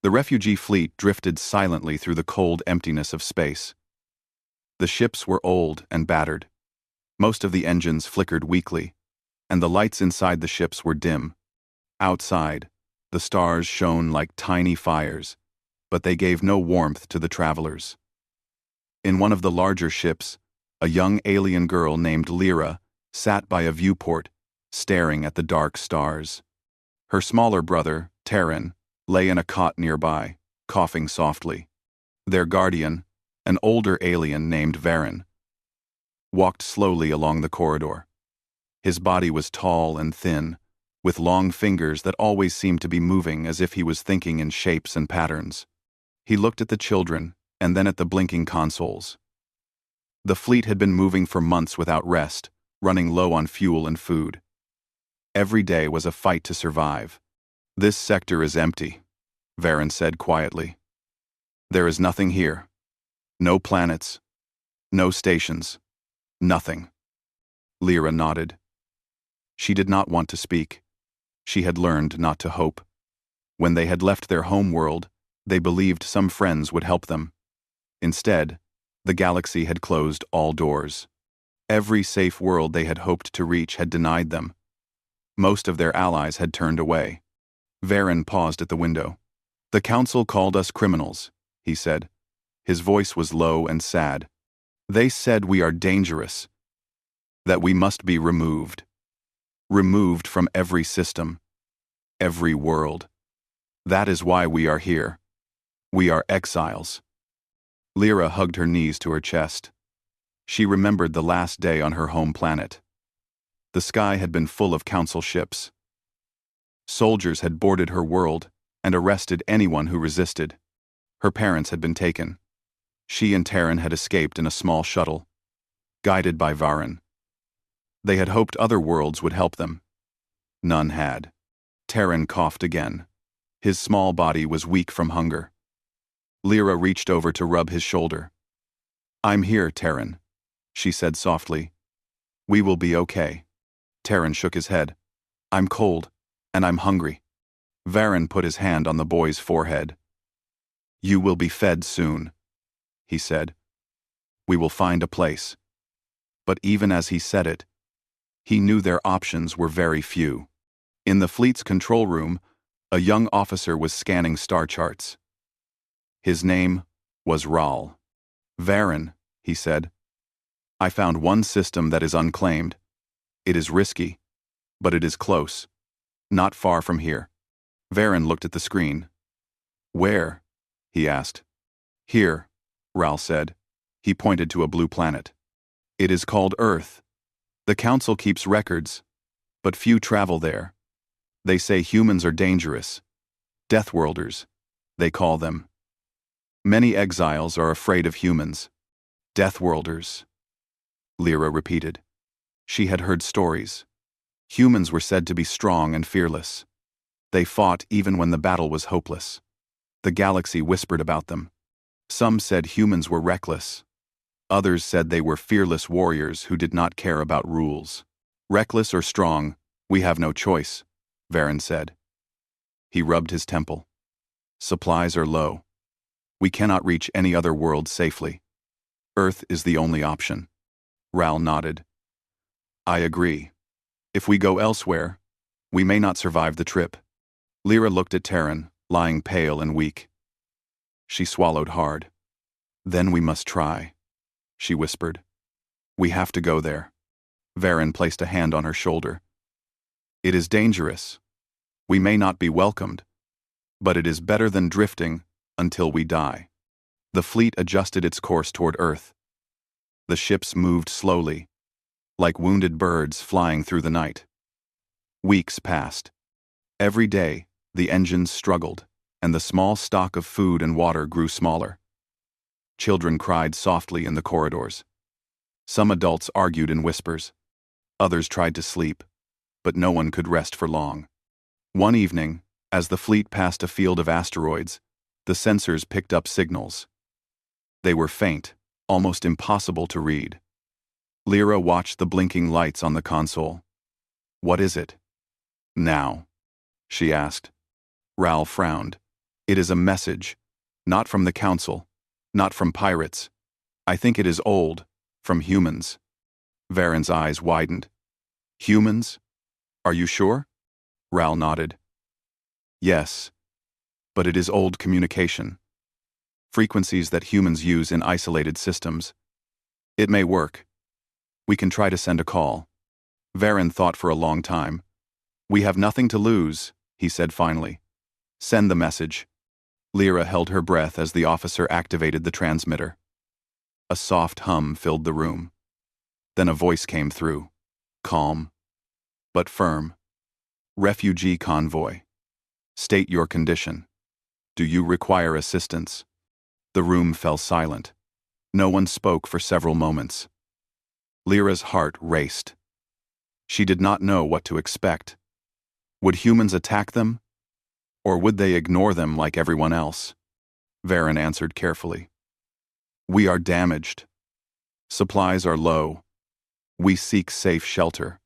The refugee fleet drifted silently through the cold emptiness of space. The ships were old and battered. Most of the engines flickered weakly, and the lights inside the ships were dim. Outside, the stars shone like tiny fires, but they gave no warmth to the travelers. In one of the larger ships, a young alien girl named Lyra sat by a viewport, staring at the dark stars. Her smaller brother, Terran, lay in a cot nearby, coughing softly. Their guardian, an older alien named Varen, walked slowly along the corridor. His body was tall and thin, with long fingers that always seemed to be moving as if he was thinking in shapes and patterns. He looked at the children, and then at the blinking consoles. The fleet had been moving for months without rest, running low on fuel and food. Every day was a fight to survive. "This sector is empty," Varen said quietly. "There is nothing here. No planets. No stations. Nothing." Lyra nodded. She did not want to speak. She had learned not to hope. When they had left their home world, they believed some friends would help them. Instead, the galaxy had closed all doors. Every safe world they had hoped to reach had denied them. Most of their allies had turned away. Varen paused at the window. "The council called us criminals," he said. His voice was low and sad. "They said we are dangerous, that we must be removed. Removed from every system, every world. That is why we are here. We are exiles." Lyra hugged her knees to her chest. She remembered the last day on her home planet. The sky had been full of council ships. Soldiers had boarded her world and arrested anyone who resisted. Her parents had been taken. She and Terran had escaped in a small shuttle, guided by Varen. They had hoped other worlds would help them. None had. Terran coughed again. His small body was weak from hunger. Lyra reached over to rub his shoulder. "I'm here, Terran," she said softly. "We will be okay." Terran shook his head. "I'm cold, and I'm hungry." Varen put his hand on the boy's forehead. "You will be fed soon," he said. "We will find a place." But even as he said it, he knew their options were very few. In the fleet's control room, a young officer was scanning star charts. His name was Ral. "Varen," he said, "I found one system that is unclaimed. It is risky, but it is close. Not far from here." Varen looked at the screen. "Where?" he asked. "Here," Ral said. He pointed to a blue planet. "It is called Earth. The Council keeps records, but few travel there. They say humans are dangerous. Deathworlders, they call them. Many exiles are afraid of humans. Deathworlders," Lyra repeated. She had heard stories. Humans were said to be strong and fearless. They fought even when the battle was hopeless. The galaxy whispered about them. Some said humans were reckless. Others said they were fearless warriors who did not care about rules. "Reckless or strong, we have no choice," Varen said. He rubbed his temple. "Supplies are low. We cannot reach any other world safely. Earth is the only option." Ral nodded. "I agree. If we go elsewhere, we may not survive the trip." Lyra looked at Terran, lying pale and weak. She swallowed hard. "Then we must try," she whispered. "We have to go there." Varen placed a hand on her shoulder. "It is dangerous. We may not be welcomed, but it is better than drifting until we die." The fleet adjusted its course toward Earth. The ships moved slowly, like wounded birds flying through the night. Weeks passed. Every day, the engines struggled, and the small stock of food and water grew smaller. Children cried softly in the corridors. Some adults argued in whispers. Others tried to sleep, but no one could rest for long. One evening, as the fleet passed a field of asteroids, the sensors picked up signals. They were faint, almost impossible to read. Lyra watched the blinking lights on the console. "What is it?" "Now?" she asked. Ral frowned. It is a message. Not from the council. Not from pirates. I think it is old. From humans. Varen's eyes widened. Humans? Are you sure? Ral nodded. Yes. But it is old communication. Frequencies that humans use in isolated systems. It may work. We can try to send a call. Varen thought for a long time. We have nothing to lose, he said finally. Send the message. Lyra held her breath as the officer activated the transmitter. A soft hum filled the room. Then a voice came through. Calm, but firm. Refugee convoy. State your condition. Do you require assistance? The room fell silent. No one spoke for several moments. Lyra's heart raced. She did not know what to expect. Would humans attack them? Or would they ignore them like everyone else? Varen answered carefully. We are damaged. Supplies are low. We seek safe shelter.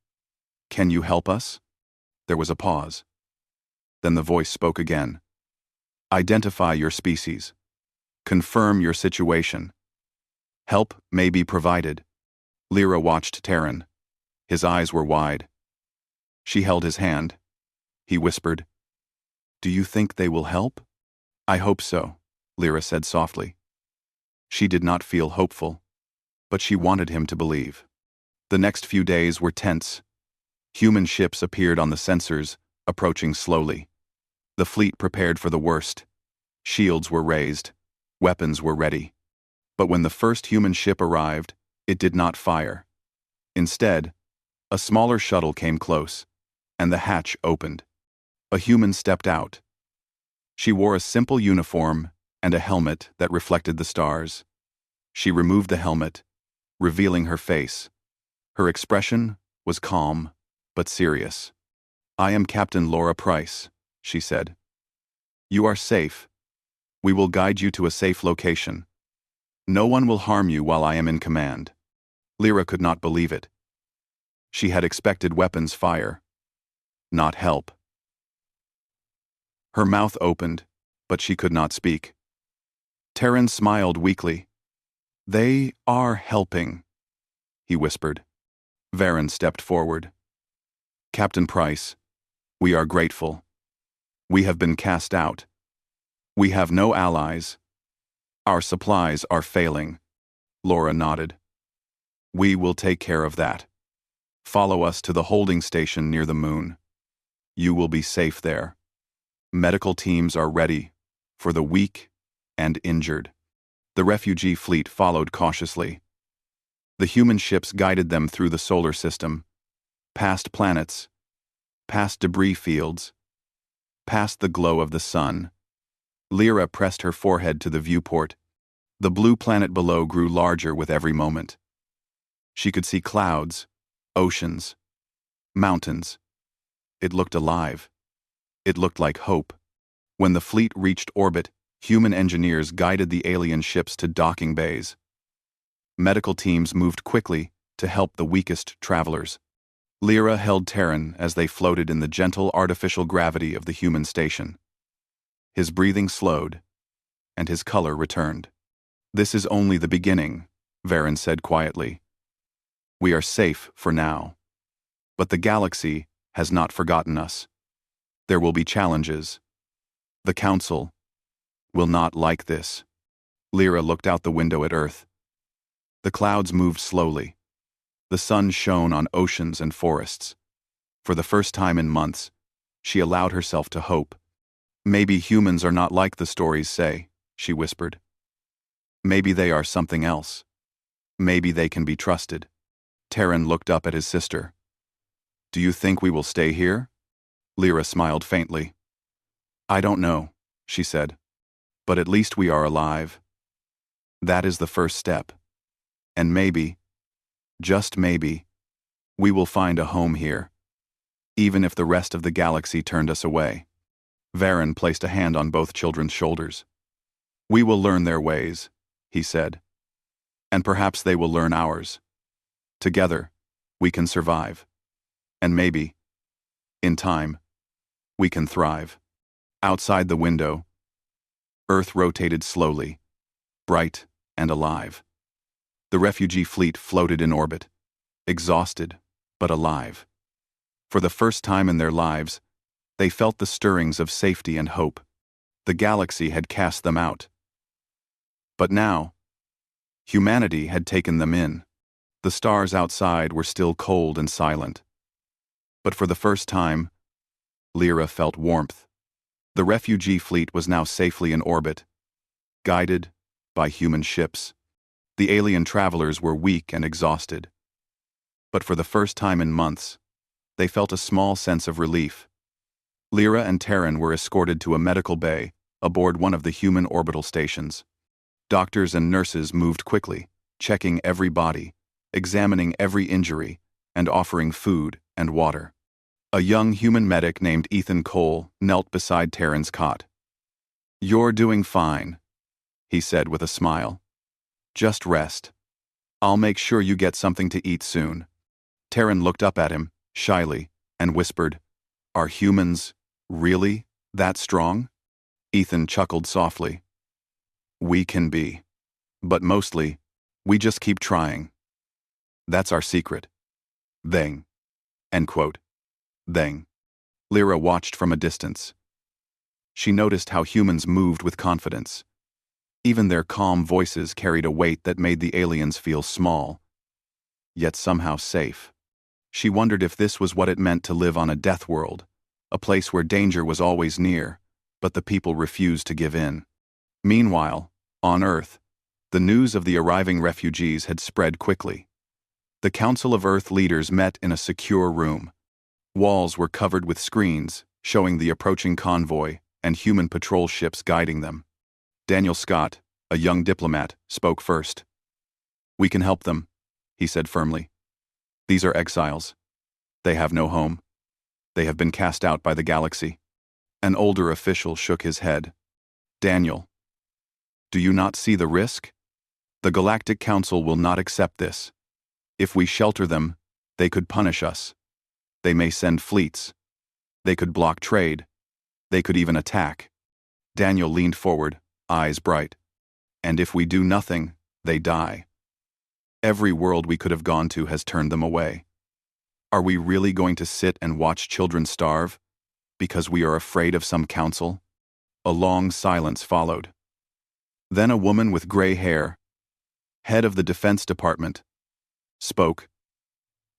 Can you help us? There was a pause. Then the voice spoke again. Identify your species. Confirm your situation. Help may be provided. Lyra watched Terran. His eyes were wide. She held his hand. He whispered, Do you think they will help? I hope so, Lyra said softly. She did not feel hopeful, but she wanted him to believe. The next few days were tense. Human ships appeared on the sensors, approaching slowly. The fleet prepared for the worst. Shields were raised. Weapons were ready. But when the first human ship arrived, it did not fire. Instead, a smaller shuttle came close, and the hatch opened. A human stepped out. She wore a simple uniform and a helmet that reflected the stars. She removed the helmet, revealing her face. Her expression was calm, but serious. I am Captain Laura Price, she said. You are safe. We will guide you to a safe location. No one will harm you while I am in command. Lyra could not believe it. She had expected weapons fire, not help. Her mouth opened, but she could not speak. Terran smiled weakly. They are helping, he whispered. Varen stepped forward. Captain Price, we are grateful. We have been cast out. We have no allies. Our supplies are failing. Laura nodded. We will take care of that. Follow us to the holding station near the moon. You will be safe there. Medical teams are ready for the weak and injured. The refugee fleet followed cautiously. The human ships guided them through the solar system, past planets, past debris fields, past the glow of the sun. Lyra pressed her forehead to the viewport. The blue planet below grew larger with every moment. She could see clouds, oceans, mountains. It looked alive. It looked like hope. When the fleet reached orbit, human engineers guided the alien ships to docking bays. Medical teams moved quickly to help the weakest travelers. Lyra held Terran as they floated in the gentle artificial gravity of the human station. His breathing slowed, and his color returned. This is only the beginning, Varen said quietly. We are safe for now. But the galaxy has not forgotten us. There will be challenges. The Council will not like this. Lyra looked out the window at Earth. The clouds moved slowly. The sun shone on oceans and forests. For the first time in months, she allowed herself to hope. Maybe humans are not like the stories say, she whispered. Maybe they are something else. Maybe they can be trusted. Terran looked up at his sister. Do you think we will stay here? Lyra smiled faintly. I don't know, she said. But at least we are alive. That is the first step. And maybe, just maybe, we will find a home here, even if the rest of the galaxy turned us away. Varen placed a hand on both children's shoulders. We will learn their ways, he said. And perhaps they will learn ours. Together, we can survive. And maybe, in time, we can thrive. Outside the window, Earth rotated slowly, bright and alive. The refugee fleet floated in orbit, exhausted but alive. For the first time in their lives, they felt the stirrings of safety and hope. The galaxy had cast them out. But now, humanity had taken them in. The stars outside were still cold and silent. But for the first time, Lyra felt warmth. The refugee fleet was now safely in orbit, guided by human ships. The alien travelers were weak and exhausted. But for the first time in months, they felt a small sense of relief. Lyra and Terran were escorted to a medical bay aboard one of the human orbital stations. Doctors and nurses moved quickly, checking every body, examining every injury, and offering food and water. A young human medic named Ethan Cole knelt beside Terran's cot. "You're doing fine," he said with a smile. "Just rest. I'll make sure you get something to eat soon." Terran looked up at him, shyly, and whispered, "Are humans really that strong?" Ethan chuckled softly. "We can be. But mostly, we just keep trying. That's our secret." Thing. End quote. Thing. Lyra watched from a distance. She noticed how humans moved with confidence. Even their calm voices carried a weight that made the aliens feel small, yet somehow safe. She wondered if this was what it meant to live on a death world, a place where danger was always near, but the people refused to give in. Meanwhile, on Earth, the news of the arriving refugees had spread quickly. The Council of Earth leaders met in a secure room. Walls were covered with screens, showing the approaching convoy and human patrol ships guiding them. Daniel Scott, a young diplomat, spoke first. "We can help them," he said firmly. "These are exiles. They have no home. They have been cast out by the galaxy." An older official shook his head. "Daniel, do you not see the risk? The Galactic Council will not accept this. If we shelter them, they could punish us. They may send fleets. They could block trade. They could even attack." Daniel leaned forward, eyes bright. "And if we do nothing, they die. Every world we could have gone to has turned them away. Are we really going to sit and watch children starve because we are afraid of some council?" A long silence followed. Then a woman with gray hair, head of the Defense Department, spoke.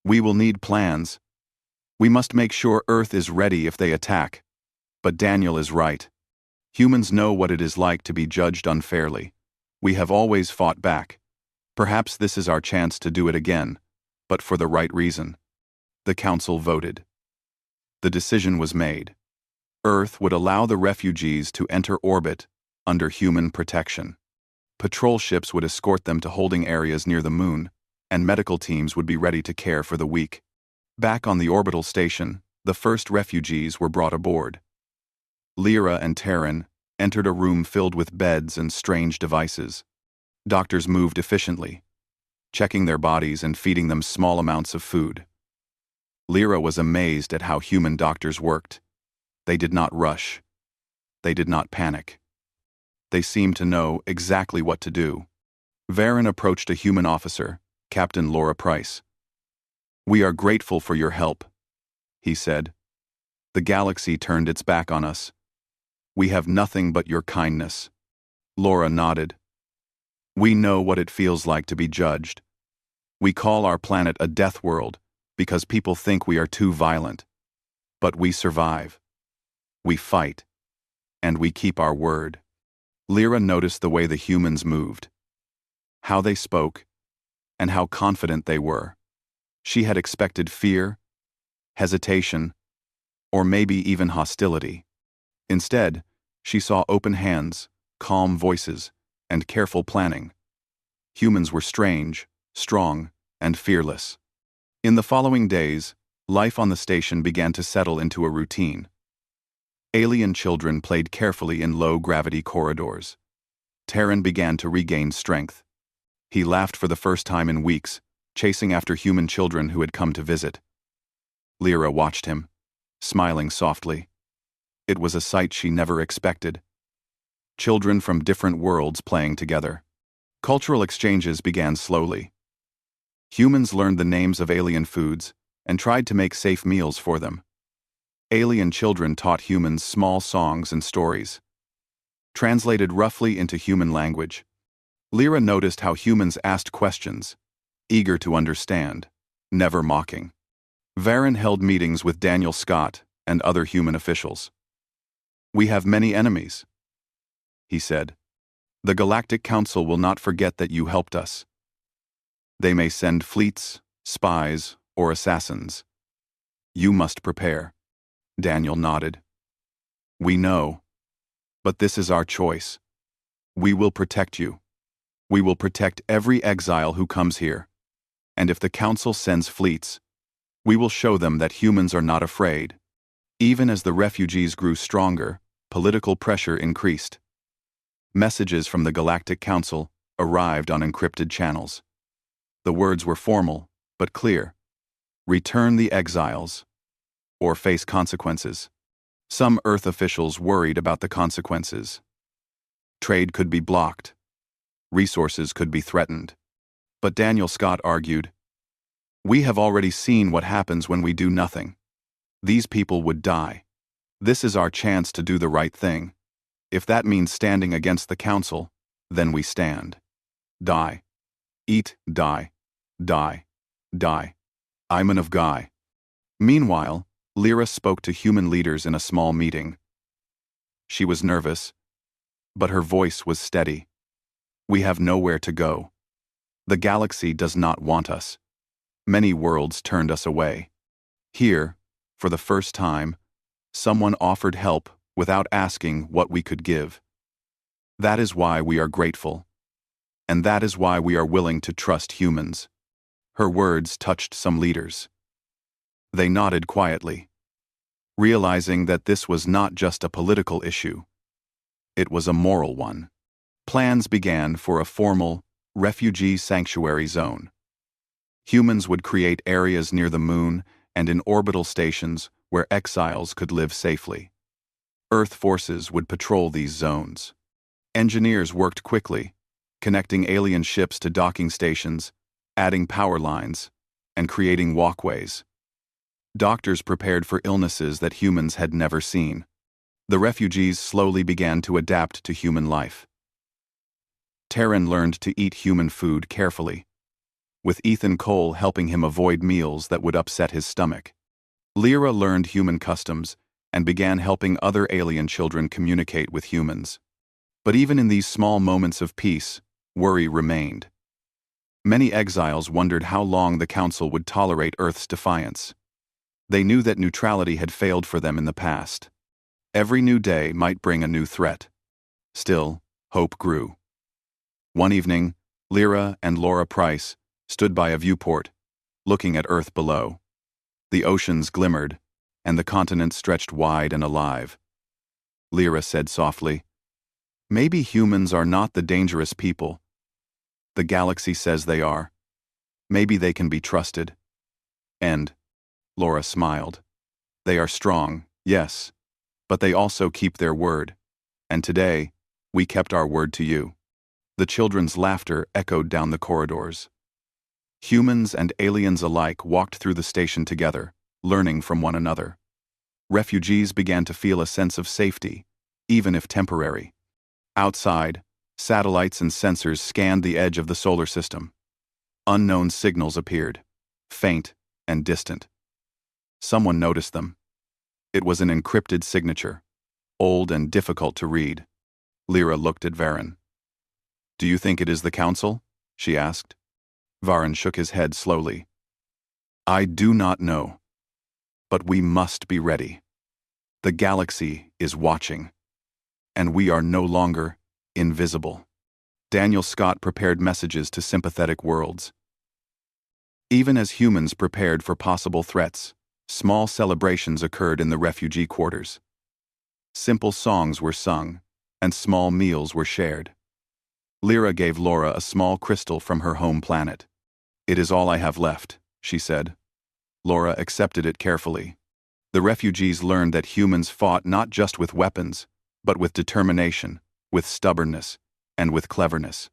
"We will need plans. We must make sure Earth is ready if they attack. But Daniel is right. Humans know what it is like to be judged unfairly. We have always fought back. Perhaps this is our chance to do it again, but for the right reason." The council voted. The decision was made. Earth would allow the refugees to enter orbit under human protection. Patrol ships would escort them to holding areas near the moon, and medical teams would be ready to care for the weak. Back on the orbital station, the first refugees were brought aboard. Lyra and Terran entered a room filled with beds and strange devices. Doctors moved efficiently, checking their bodies and feeding them small amounts of food. Lyra was amazed at how human doctors worked. They did not rush. They did not panic. They seemed to know exactly what to do. Varen approached a human officer, Captain Laura Price. "We are grateful for your help," he said. "The galaxy turned its back on us. We have nothing but your kindness." Laura nodded. "We know what it feels like to be judged. We call our planet a death world because people think we are too violent. But we survive. We fight. And we keep our word." Lyra noticed the way the humans moved, how they spoke, and how confident they were. She had expected fear, hesitation, or maybe even hostility. Instead, she saw open hands, calm voices, and careful planning. Humans were strange, strong, and fearless. In the following days, life on the station began to settle into a routine. Alien children played carefully in low-gravity corridors. Terran began to regain strength. He laughed for the first time in weeks, chasing after human children who had come to visit. Lyra watched him, smiling softly. It was a sight she never expected. children from different worlds playing together. Cultural exchanges began slowly. Humans learned the names of alien foods and tried to make safe meals for them. Alien children taught humans small songs and stories, translated roughly into human language. Lyra noticed how humans asked questions, eager to understand, never mocking. Varen held meetings with Daniel Scott and other human officials. "We have many enemies," he said. "The Galactic Council will not forget that you helped us. They may send fleets, spies, or assassins. You must prepare." Daniel nodded. "We know. But this is our choice. We will protect you. We will protect every exile who comes here. And if the Council sends fleets, we will show them that humans are not afraid." Even as the refugees grew stronger, political pressure increased. Messages from the Galactic Council arrived on encrypted channels. The words were formal, but clear. "Return the exiles, or face consequences." Some Earth officials worried about the consequences. Trade could be blocked. Resources could be threatened. But Daniel Scott argued, "We have already seen what happens when we do nothing. These people would die. This is our chance to do the right thing. If that means standing against the Council, then we stand. Die. Eat, die. Die. Die. Iman of Guy." Meanwhile, Lyra spoke to human leaders in a small meeting. She was nervous, but her voice was steady. "We have nowhere to go. The galaxy does not want us. Many worlds turned us away. Here, for the first time, someone offered help without asking what we could give. That is why we are grateful. And that is why we are willing to trust humans." Her words touched some leaders. They nodded quietly, realizing that this was not just a political issue. It was a moral one. Plans began for a formal, refugee sanctuary zone. Humans would create areas near the moon and in orbital stations where exiles could live safely. Earth forces would patrol these zones. Engineers worked quickly, connecting alien ships to docking stations, adding power lines, and creating walkways. Doctors prepared for illnesses that humans had never seen. The refugees slowly began to adapt to human life. Terran learned to eat human food carefully, with Ethan Cole helping him avoid meals that would upset his stomach. Lyra learned human customs and began helping other alien children communicate with humans. But even in these small moments of peace, worry remained. Many exiles wondered how long the Council would tolerate Earth's defiance. They knew that neutrality had failed for them in the past. Every new day might bring a new threat. Still, hope grew. One evening, Lyra and Laura Price stood by a viewport, looking at Earth below. The oceans glimmered, and the continent stretched wide and alive. Lyra said softly, "Maybe humans are not the dangerous people. The galaxy says they are. Maybe they can be trusted." And Laura smiled. "They are strong, yes, but they also keep their word. And today, we kept our word to you." The children's laughter echoed down the corridors. Humans and aliens alike walked through the station together, learning from one another. Refugees began to feel a sense of safety, even if temporary. Outside, satellites and sensors scanned the edge of the solar system. Unknown signals appeared, faint and distant. Someone noticed them. It was an encrypted signature, old and difficult to read. Lyra looked at Varen. "Do you think it is the Council?" she asked. Varen shook his head slowly. "I do not know. But we must be ready. The galaxy is watching. And we are no longer invisible." Daniel Scott prepared messages to sympathetic worlds. Even as humans prepared for possible threats, small celebrations occurred in the refugee quarters. Simple songs were sung, and small meals were shared. Lyra gave Laura a small crystal from her home planet. "It is all I have left," she said. Laura accepted it carefully. The refugees learned that humans fought not just with weapons, but with determination, with stubbornness, and with cleverness.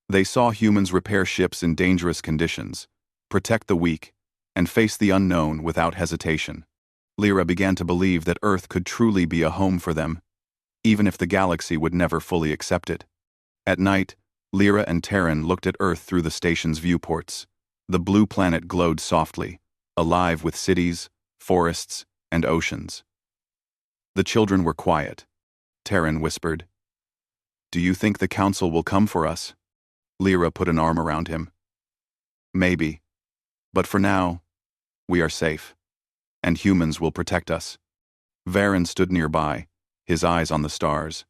They saw humans repair ships in dangerous conditions, protect the weak, and face the unknown without hesitation. Lyra began to believe that Earth could truly be a home for them, even if the galaxy would never fully accept it. At night, Lyra and Terran looked at Earth through the station's viewports. The blue planet glowed softly, alive with cities, forests, and oceans. The children were quiet. Terran whispered, "Do you think the Council will come for us?" Lyra put an arm around him. "Maybe. But for now, we are safe. And humans will protect us." Varen stood nearby, his eyes on the stars.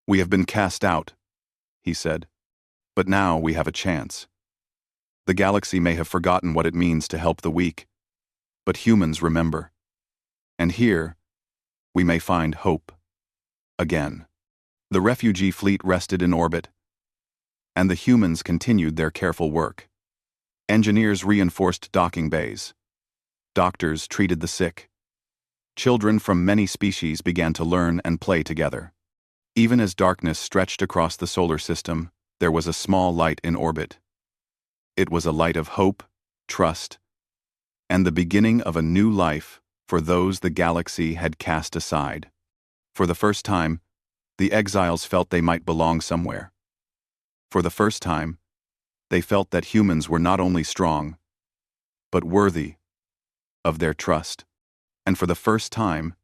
"We have been cast out," he said. "But now we have a chance. The galaxy may have forgotten what it means to help the weak, but humans remember. And here, we may find hope. Again." The refugee fleet rested in orbit, and the humans continued their careful work. Engineers reinforced docking bays. Doctors treated the sick. Children from many species began to learn and play together. Even as darkness stretched across the solar system, there was a small light in orbit. It was a light of hope, trust, and the beginning of a new life for those the galaxy had cast aside. For the first time, the exiles felt they might belong somewhere. For the first time, they felt that humans were not only strong, but worthy of their trust. And for the first time,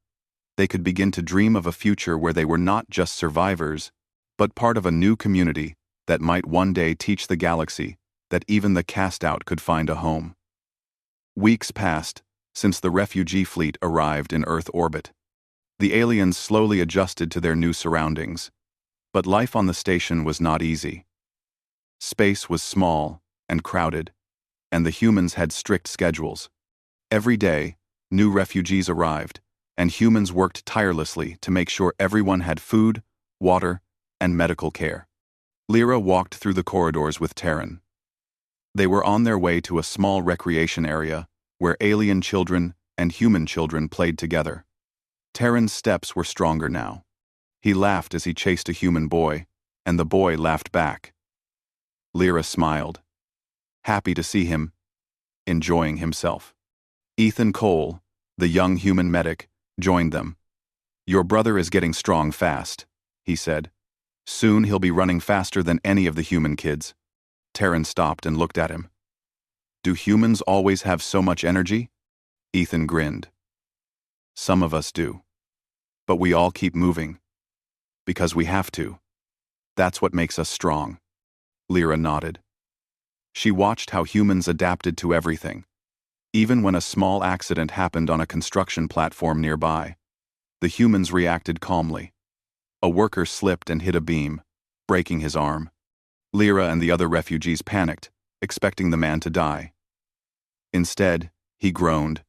they could begin to dream of a future where they were not just survivors, but part of a new community that might one day teach the galaxy that even the cast-out could find a home. Weeks passed since the refugee fleet arrived in Earth orbit. The aliens slowly adjusted to their new surroundings, but life on the station was not easy. Space was small and crowded, and the humans had strict schedules. Every day, new refugees arrived, and humans worked tirelessly to make sure everyone had food, water, and medical care. Lyra walked through the corridors with Terran. They were on their way to a small recreation area where alien children and human children played together. Terran's steps were stronger now. He laughed as he chased a human boy, and the boy laughed back. Lyra smiled, happy to see him, enjoying himself. Ethan Cole, the young human medic, joined them. "Your brother is getting strong fast," he said. "Soon he'll be running faster than any of the human kids." Terran stopped and looked at him. "Do humans always have so much energy?" Ethan grinned. "Some of us do. But we all keep moving. Because we have to. That's what makes us strong." Lyra nodded. She watched how humans adapted to everything. Even when a small accident happened on a construction platform nearby, the humans reacted calmly. A worker slipped and hit a beam, breaking his arm. Lyra and the other refugees panicked, expecting the man to die. Instead, he groaned,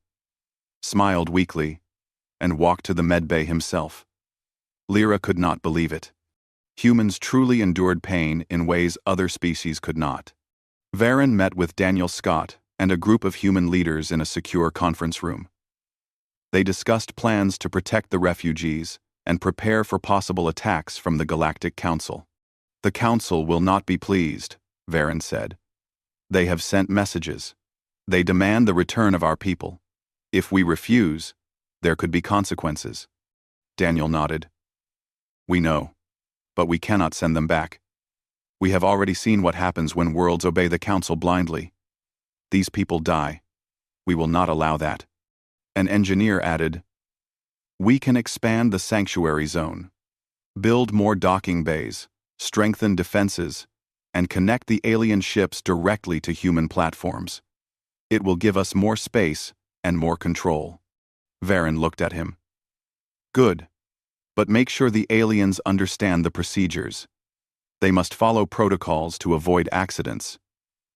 smiled weakly, and walked to the medbay himself. Lyra could not believe it. Humans truly endured pain in ways other species could not. Varen met with Daniel Scott and a group of human leaders in a secure conference room. They discussed plans to protect the refugees and prepare for possible attacks from the Galactic Council. "The Council will not be pleased," Varen said. "They have sent messages. They demand the return of our people. If we refuse, there could be consequences." Daniel nodded. "We know, but we cannot send them back. We have already seen what happens when worlds obey the Council blindly. These people die. We will not allow that." An engineer added, "We can expand the sanctuary zone, build more docking bays, strengthen defenses, and connect the alien ships directly to human platforms. It will give us more space and more control." Varen looked at him. "Good. But make sure the aliens understand the procedures. They must follow protocols to avoid accidents.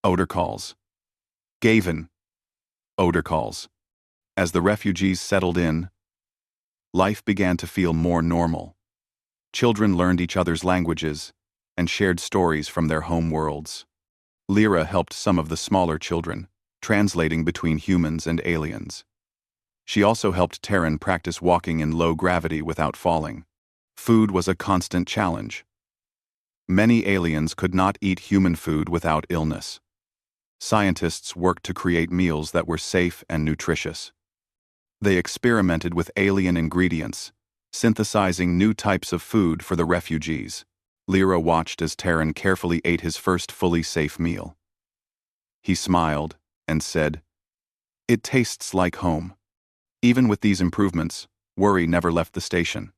Odor calls. Gavin. Odor calls." As the refugees settled in, life began to feel more normal. Children learned each other's languages and shared stories from their home worlds. Lyra helped some of the smaller children, translating between humans and aliens. She also helped Terran practice walking in low gravity without falling. Food was a constant challenge. Many aliens could not eat human food without illness. Scientists worked to create meals that were safe and nutritious. They experimented with alien ingredients, synthesizing new types of food for the refugees. Lyra watched as Terran carefully ate his first fully safe meal. He smiled and said, "It tastes like home." Even with these improvements, worry never left the station.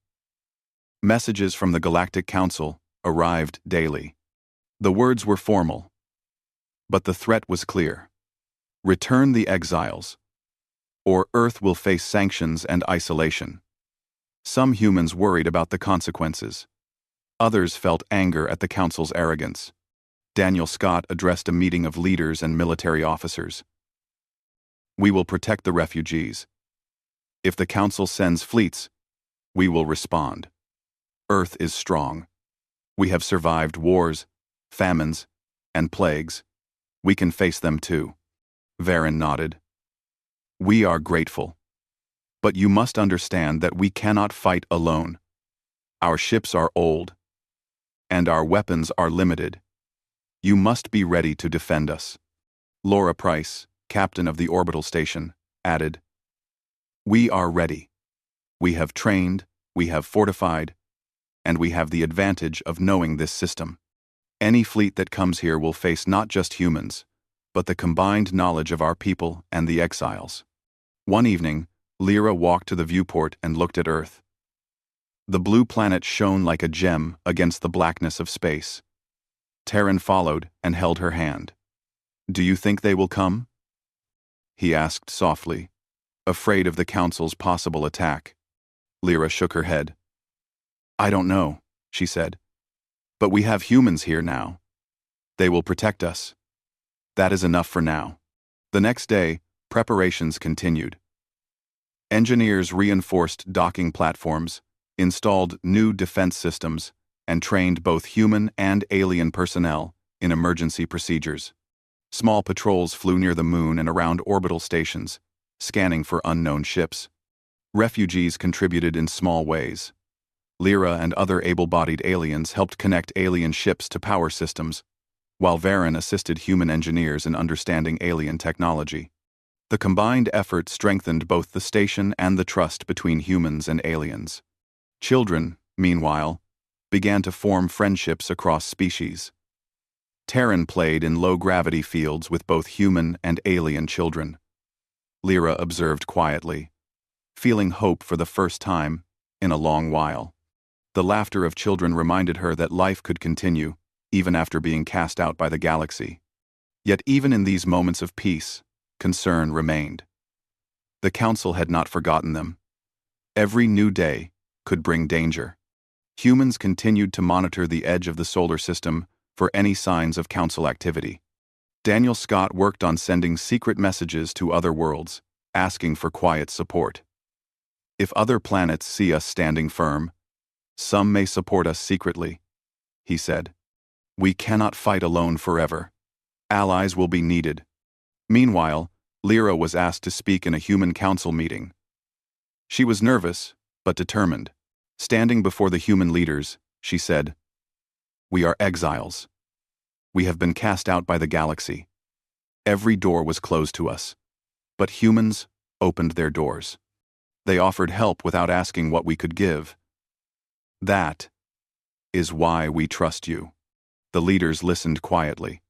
Messages from the Galactic Council arrived daily. The words were formal, but the threat was clear. Return the exiles, or Earth will face sanctions and isolation. Some humans worried about the consequences. Others felt anger at the Council's arrogance. Daniel Scott addressed a meeting of leaders and military officers. "We will protect the refugees. If the Council sends fleets, we will respond. Earth is strong. We have survived wars, famines, and plagues. We can face them too." Varen nodded. "We are grateful. But you must understand that we cannot fight alone. Our ships are old, and our weapons are limited. You must be ready to defend us." Laura Price, captain of the orbital station, added, "We are ready. We have trained, we have fortified, and we have the advantage of knowing this system. Any fleet that comes here will face not just humans, but the combined knowledge of our people and the exiles." One evening, Lyra walked to the viewport and looked at Earth. The blue planet shone like a gem against the blackness of space. Terran followed and held her hand. "Do you think they will come?" he asked softly, afraid of the Council's possible attack. Lyra shook her head. "I don't know," she said. "But we have humans here now. They will protect us. That is enough for now." The next day, preparations continued. Engineers reinforced docking platforms, installed new defense systems, and trained both human and alien personnel in emergency procedures. Small patrols flew near the moon and around orbital stations, scanning for unknown ships. Refugees contributed in small ways. Lyra and other able-bodied aliens helped connect alien ships to power systems, while Varen assisted human engineers in understanding alien technology. The combined effort strengthened both the station and the trust between humans and aliens. Children, meanwhile, began to form friendships across species. Terran played in low-gravity fields with both human and alien children. Lyra observed quietly, feeling hope for the first time in a long while. The laughter of children reminded her that life could continue, even after being cast out by the galaxy. Yet even in these moments of peace, concern remained. The Council had not forgotten them. Every new day could bring danger. Humans continued to monitor the edge of the solar system for any signs of Council activity. Daniel Scott worked on sending secret messages to other worlds, asking for quiet support. "If other planets see us standing firm, some may support us secretly," he said. "We cannot fight alone forever. Allies will be needed." Meanwhile, Lyra was asked to speak in a human council meeting. She was nervous, but determined. Standing before the human leaders, she said, "We are exiles. We have been cast out by the galaxy. Every door was closed to us, but humans opened their doors. They offered help without asking what we could give. That is why we trust you." The leaders listened quietly.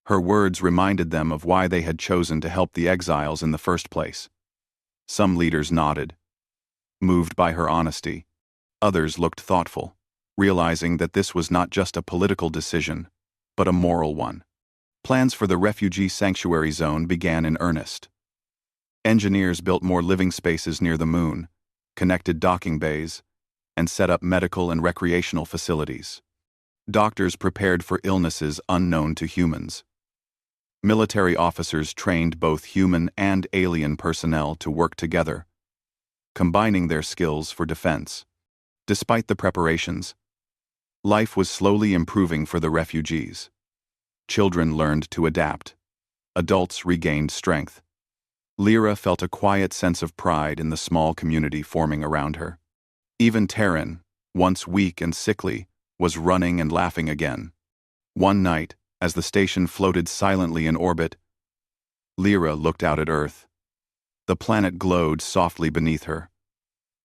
Her words reminded them of why they had chosen to help the exiles in the first place. Some leaders nodded, moved by her honesty. Others looked thoughtful, realizing that this was not just a political decision, but a moral one. Plans for the refugee sanctuary zone began in earnest. Engineers built more living spaces near the moon, connected docking bays, and set up medical and recreational facilities. Doctors prepared for illnesses unknown to humans. Military officers trained both human and alien personnel to work together, combining their skills for defense. Despite the preparations, life was slowly improving for the refugees. Children learned to adapt. Adults regained strength. Lyra felt a quiet sense of pride in the small community forming around her. Even Terran, once weak and sickly, was running and laughing again. One night, as the station floated silently in orbit, Lyra looked out at Earth. The planet glowed softly beneath her.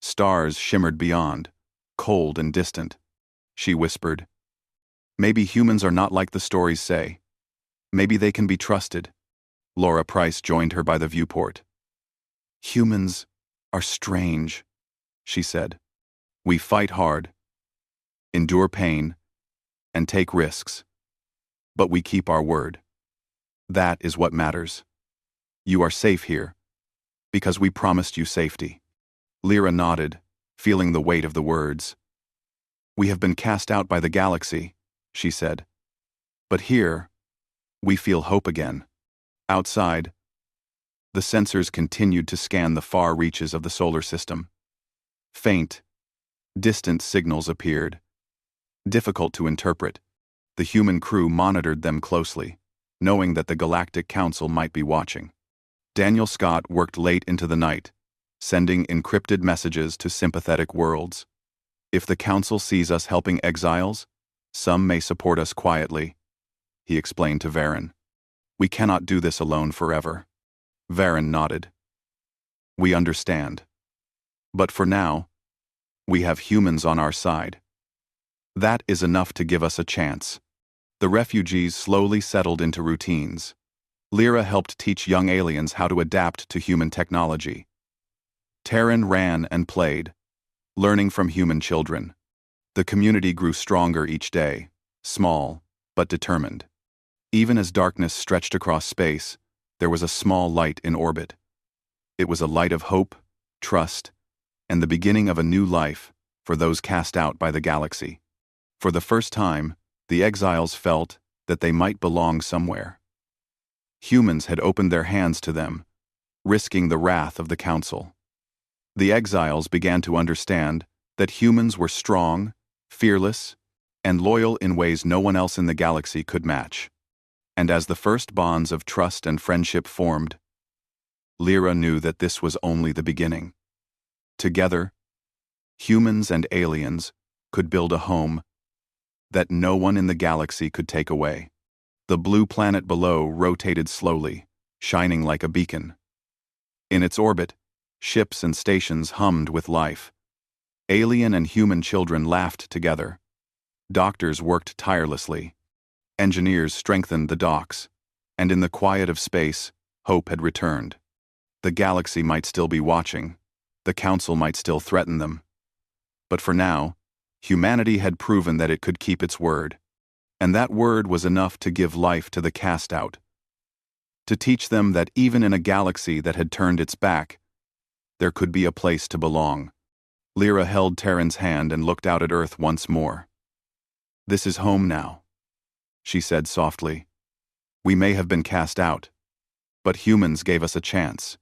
Stars shimmered beyond, cold and distant. She whispered, "Maybe humans are not like the stories say. Maybe they can be trusted." Laura Price joined her by the viewport. "Humans are strange," she said. "We fight hard, endure pain, and take risks. But we keep our word. That is what matters. You are safe here, because we promised you safety." Lyra nodded, feeling the weight of the words. "We have been cast out by the galaxy," she said. "But here, we feel hope again." Outside, the sensors continued to scan the far reaches of the solar system. Faint, distant signals appeared, difficult to interpret. The human crew monitored them closely, knowing that the Galactic Council might be watching. Daniel Scott worked late into the night, sending encrypted messages to sympathetic worlds. "If the Council sees us helping exiles, some may support us quietly," he explained to Varen. "We cannot do this alone forever." Varen nodded. "We understand. But for now, we have humans on our side. That is enough to give us a chance." The refugees slowly settled into routines. Lyra helped teach young aliens how to adapt to human technology. Terran ran and played, learning from human children. The community grew stronger each day, small but determined. Even as darkness stretched across space, there was a small light in orbit. It was a light of hope, trust, and the beginning of a new life for those cast out by the galaxy. For the first time, the exiles felt that they might belong somewhere. Humans had opened their hands to them, risking the wrath of the Council. The exiles began to understand that humans were strong, fearless, and loyal in ways no one else in the galaxy could match. And as the first bonds of trust and friendship formed, Lyra knew that this was only the beginning. Together, humans and aliens could build a home that no one in the galaxy could take away. The blue planet below rotated slowly, shining like a beacon. In its orbit, ships and stations hummed with life. Alien and human children laughed together. Doctors worked tirelessly. Engineers strengthened the docks. And in the quiet of space, hope had returned. The galaxy might still be watching. The Council might still threaten them. But for now, humanity had proven that it could keep its word. And that word was enough to give life to the cast out. To teach them that even in a galaxy that had turned its back, there could be a place to belong. Lyra held Terran's hand and looked out at Earth once more. "This is home now," she said softly. "We may have been cast out, but humans gave us a chance,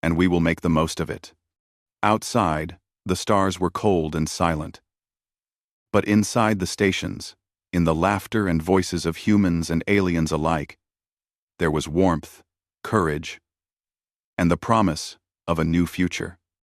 and we will make the most of it." Outside, the stars were cold and silent. But inside the stations, in the laughter and voices of humans and aliens alike, there was warmth, courage, and the promise of a new future.